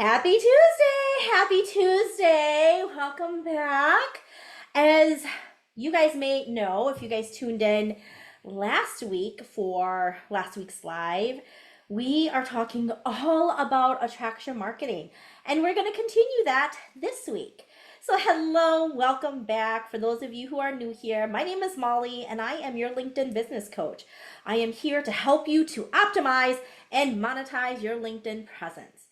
Happy Tuesday! Happy Tuesday! Welcome back. As you guys may know, if you guys tuned in last week for last week's live, we are talking all about attraction marketing, and we're going to continue that this week. So, hello, welcome back. For those of you who are new here, my name is Molly, and I am your LinkedIn business coach. I am here to help you to optimize and monetize your LinkedIn presence.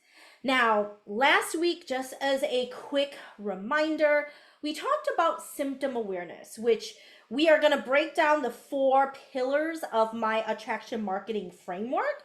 Now, last week, just as a quick reminder, we talked about symptom awareness, which we are going to break down the 4 pillars of my attraction marketing framework.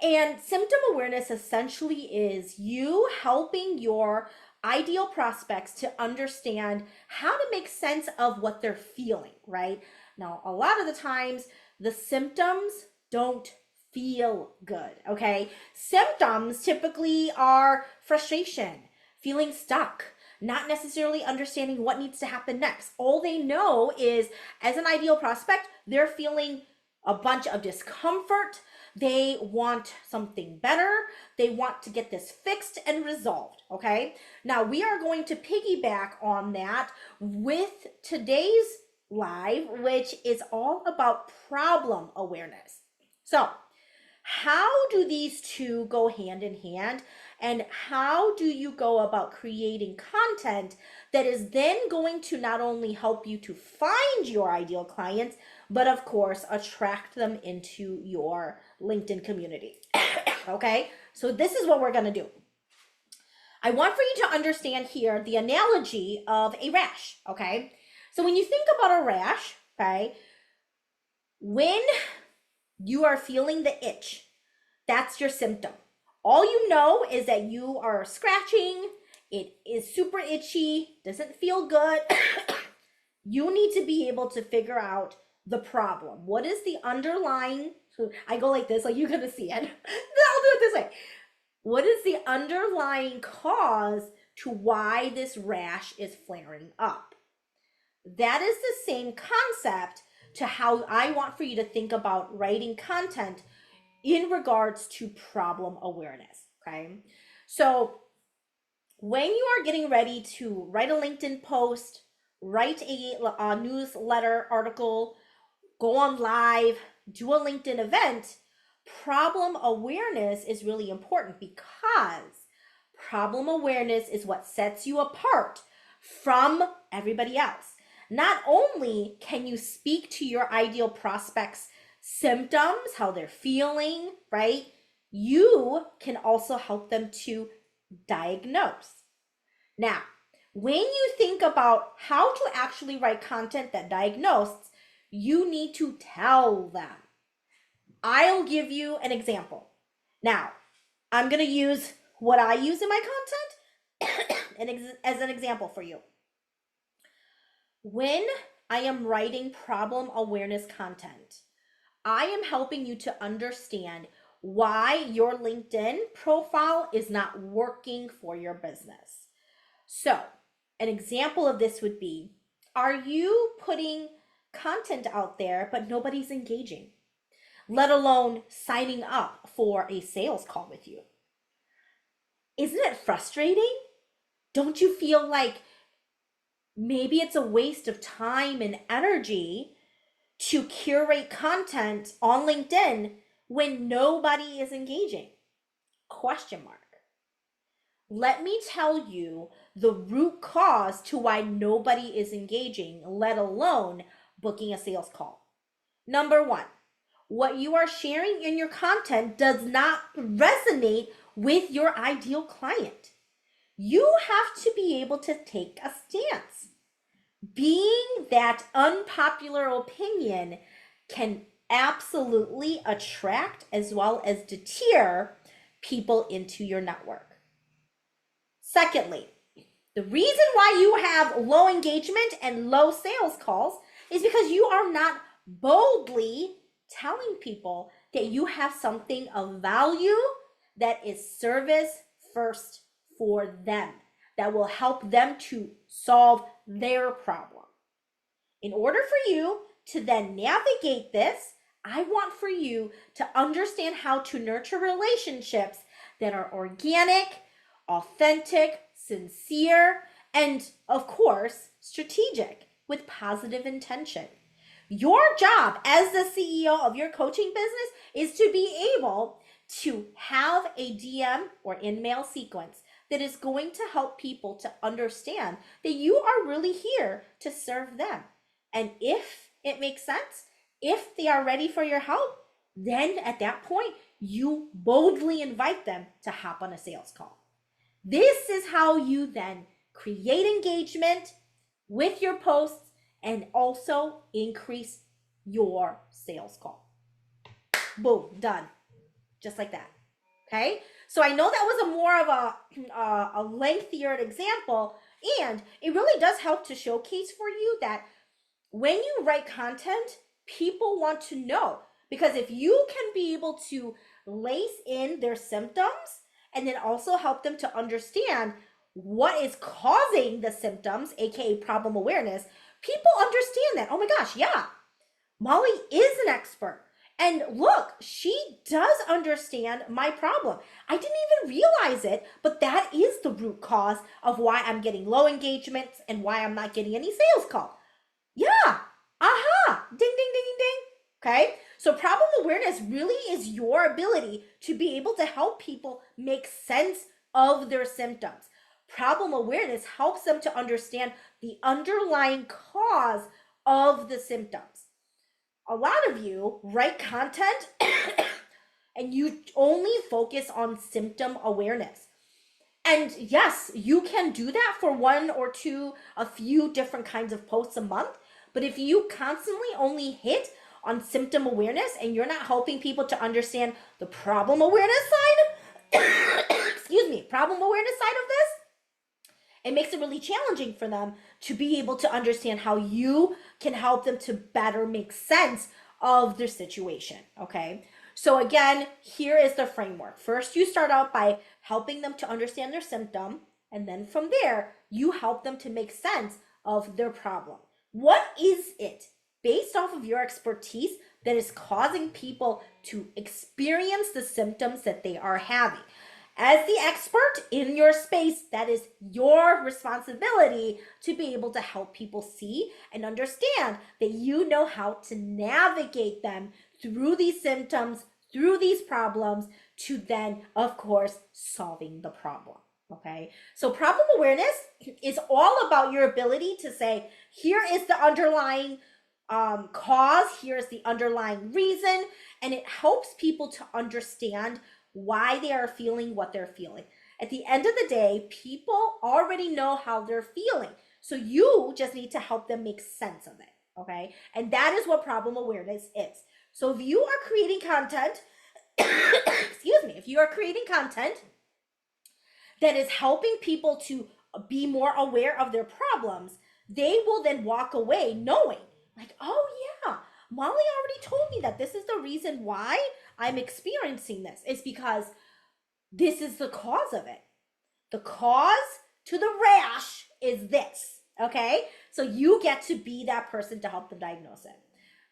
And symptom awareness essentially is you helping your ideal prospects to understand how to make sense of what they're feeling, right? Now, a lot of the times, the symptoms don't feel good, okay? Symptoms typically are frustration, feeling stuck, not necessarily understanding what needs to happen next. All they know is, as an ideal prospect, they're feeling a bunch of discomfort. They want something better. They want to get this fixed and resolved, okay? Now, we are going to piggyback on that with today's live, which is all about problem awareness. So, how do these two go hand in hand? And how do you go about creating content that is then going to not only help you to find your ideal clients, but of course, attract them into your LinkedIn community? Okay, so this is what we're going to do. I want for you to understand here the analogy of a rash, okay? So when you think about a rash, okay, when you are feeling the itch, that's your symptom. All you know is that you are scratching, it is super itchy, doesn't feel good. You need to be able to figure out the problem. What is the underlying, so I go like this, like you're gonna see it. I'll do it this way. What is the underlying cause to why this rash is flaring up? That is the same concept to how I want for you to think about writing content in regards to problem awareness, okay? So when you are getting ready to write a LinkedIn post, write a newsletter article, go on live, do a LinkedIn event, problem awareness is really important because problem awareness is what sets you apart from everybody else. Not only can you speak to your ideal prospects' symptoms, how they're feeling, right? You can also help them to diagnose. Now, when you think about how to actually write content that diagnoses, you need to tell them. I'll give you an example. Now, I'm going to use what I use in my content as an example for you. When I am writing problem awareness content, I am helping you to understand why your LinkedIn profile is not working for your business. So, an example of this would be, are you putting content out there, but nobody's engaging, let alone signing up for a sales call with you? Isn't it frustrating? Don't you feel like maybe it's a waste of time and energy to curate content on LinkedIn when nobody is engaging? Question mark. Let me tell you the root cause to why nobody is engaging, let alone booking a sales call. Number 1, what you are sharing in your content does not resonate with your ideal client. You have to be able to take a stance. Being that unpopular opinion can absolutely attract as well as deter people into your network. Secondly, the reason why you have low engagement and low sales calls is because you are not boldly telling people that you have something of value that is service first for them, that will help them to solve their problem. In order for you to then navigate this, I want for you to understand how to nurture relationships that are organic, authentic, sincere, and of course, strategic with positive intention. Your job as the CEO of your coaching business is to be able to have a DM or in-mail sequence that is going to help people to understand that you are really here to serve them. And if it makes sense, if they are ready for your help, then at that point, you boldly invite them to hop on a sales call. This is how you then create engagement with your posts and also increase your sales call. Boom, done. Just like that. Okay? So I know that was a more of a lengthier example, and it really does help to showcase for you that when you write content, people want to know. Because if you can be able to lace in their symptoms and then also help them to understand what is causing the symptoms, aka problem awareness, people understand that. Oh my gosh, yeah, Molly is an expert. And look, she does understand my problem. I didn't even realize it, but that is the root cause of why I'm getting low engagements and why I'm not getting any sales call. Yeah, aha, ding, ding, ding, ding, ding. Okay, so problem awareness really is your ability to be able to help people make sense of their symptoms. Problem awareness helps them to understand the underlying cause of the symptoms. A lot of you write content and you only focus on symptom awareness. And yes, you can do that for one or two, a few different kinds of posts a month. But if you constantly only hit on symptom awareness and you're not helping people to understand the problem awareness side, problem awareness side of this, it makes it really challenging for them to be able to understand how you can help them to better make sense of their situation, okay? So again, here is the framework. First, you start out by helping them to understand their symptom, and then from there, you help them to make sense of their problem. What is it, based off of your expertise, that is causing people to experience the symptoms that they are having? As the expert in your space, that is your responsibility to be able to help people see and understand that you know how to navigate them through these symptoms, through these problems, to then, of course, solving the problem. Okay, so problem awareness is all about your ability to say, here is the underlying cause, here's the underlying reason, and it helps people to understand why they are feeling what they're feeling. At the end of the day, people already know how they're feeling. So you just need to help them make sense of it, okay? And that is what problem awareness is. So if you are creating content, if you are creating content that is helping people to be more aware of their problems, they will then walk away knowing, like, oh yeah, Molly already told me that this is the reason why I'm experiencing this. It's because this is the cause of it. The cause to the rash is this, okay? So you get to be that person to help them diagnose it.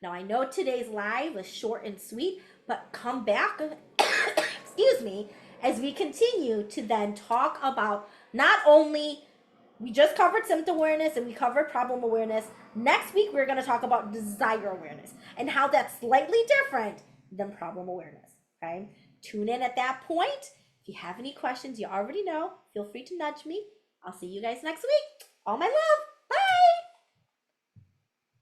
Now, I know today's live is short and sweet, but come back, as we continue to then talk about not only, we just covered symptom awareness and we covered problem awareness. Next week, we're going to talk about desire awareness and how that's slightly different than problem awareness, okay? Tune in at that point. If you have any questions, you already know, feel free to nudge me. I'll see you guys next week. All my love.